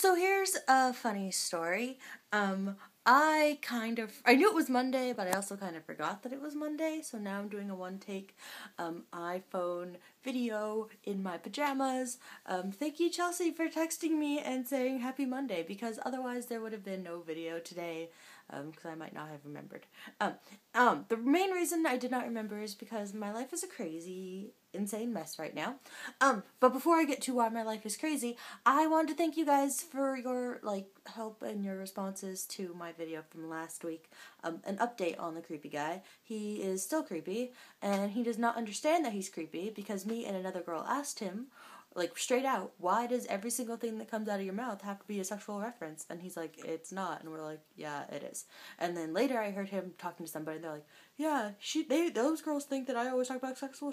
So here's a funny story. I knew it was Monday, but I also kind of forgot that it was Monday, so now I'm doing a one-take iPhone video in my pajamas. Thank you, Chelsea, for texting me and saying Happy Monday, because otherwise there would have been no video today, because I might not have remembered. The main reason I did not remember is because my life is a crazy, insane mess right now. But before I get to why my life is crazy, I want to thank you guys for your, help and your responses to my video from last week. An update on the creepy guy. He is still creepy, and he does not understand that he's creepy, because me and another girl asked him, straight out, why does every single thing that comes out of your mouth have to be a sexual reference? And he's like, it's not. And we're like, yeah, it is. And then later I heard him talking to somebody, and they're like, yeah, those girls think that I always talk about sexual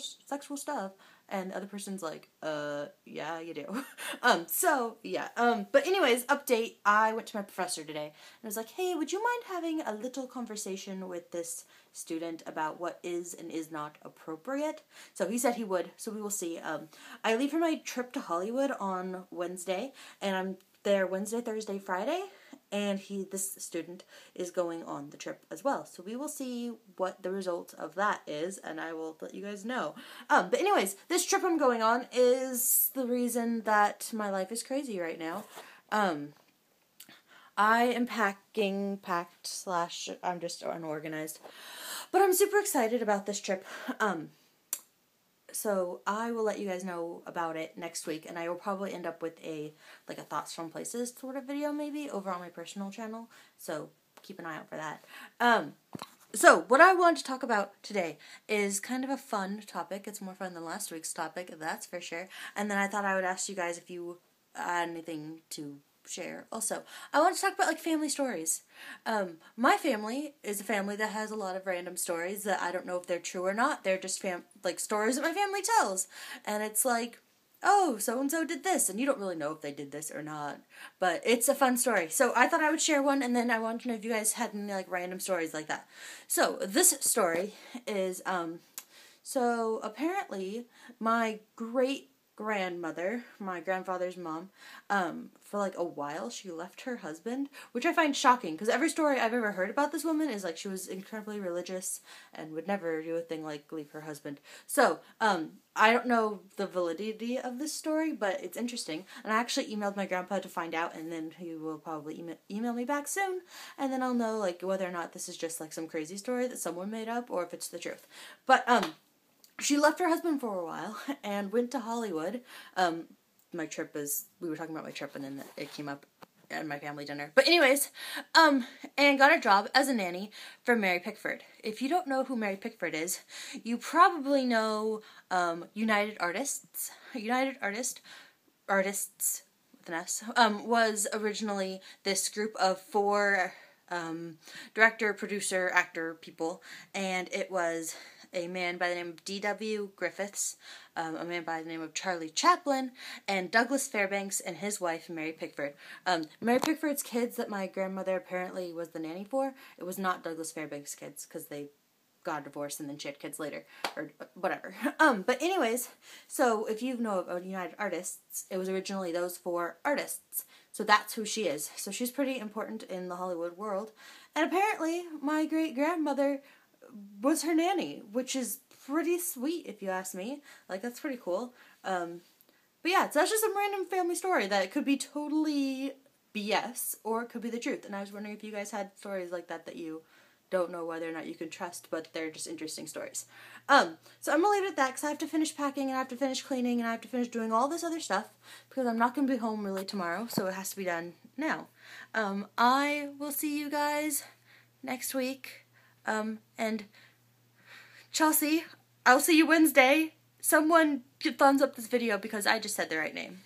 stuff. And the other person's like, yeah, you do. But anyways, update, I went to my professor today, and I was like, hey, would you mind having a little conversation with this student about what is and is not appropriate? So he said he would, so we will see. I leave for my trip to Hollywood on Wednesday, and I'm there Wednesday, Thursday, Friday, and this student is going on the trip as well. So we will see what the result of that is, and I will let you guys know. But anyways, this trip I'm going on is the reason that my life is crazy right now. I am packed / I'm just unorganized. But I'm super excited about this trip. So I will let you guys know about it next week, and I will probably end up with a thoughts from places sort of video maybe over on my personal channel. So keep an eye out for that. So what I want to talk about today is kind of a fun topic. It's more fun than last week's topic, that's for sure. And then I thought I would ask you guys if you had anything to share. Also, I want to talk about family stories. My family is a family that has a lot of random stories that I don't know if they're true or not. They're just stories that my family tells, and it's like, oh, so and so did this, and you don't really know if they did this or not, but it's a fun story. So I thought I would share one, and then I wanted to know if you guys had any random stories like that. So this story is so apparently my grandmother, my grandfather's mom, for a while she left her husband, which I find shocking, because every story I've ever heard about this woman is she was incredibly religious and would never do a thing like leave her husband. So, I don't know the validity of this story, but it's interesting, and I actually emailed my grandpa to find out, and then he will probably email me back soon, and then I'll know whether or not this is just some crazy story that someone made up, or if it's the truth. But, she left her husband for a while and went to Hollywood. We were talking about my trip, and then it came up at my family dinner. But anyways, and got a job as a nanny for Mary Pickford. If you don't know who Mary Pickford is, you probably know United Artists with an S, was originally this group of 4 director, producer, actor people, and it was a man by the name of D.W. Griffiths, a man by the name of Charlie Chaplin, and Douglas Fairbanks and his wife, Mary Pickford. Mary Pickford's kids that my grandmother apparently was the nanny for, it was not Douglas Fairbanks' kids, because they got divorced and then she had kids later, or whatever. But anyways, so if you know of United Artists, it was originally those 4 artists. So that's who she is. So she's pretty important in the Hollywood world. And apparently, my great-grandmother was her nanny, which is pretty sweet if you ask me. That's pretty cool. But yeah, so that's just some random family story that could be totally BS, or it could be the truth. And I was wondering if you guys had stories like that you don't know whether or not you can trust, but they're just interesting stories. So I'm gonna leave it at that, because I have to finish packing, and I have to finish cleaning, and I have to finish doing all this other stuff, because I'm not gonna be home really tomorrow, so it has to be done now. I will see you guys next week. And Chelsea, I'll see you Wednesday. Someone thumbs up this video because I just said the right name.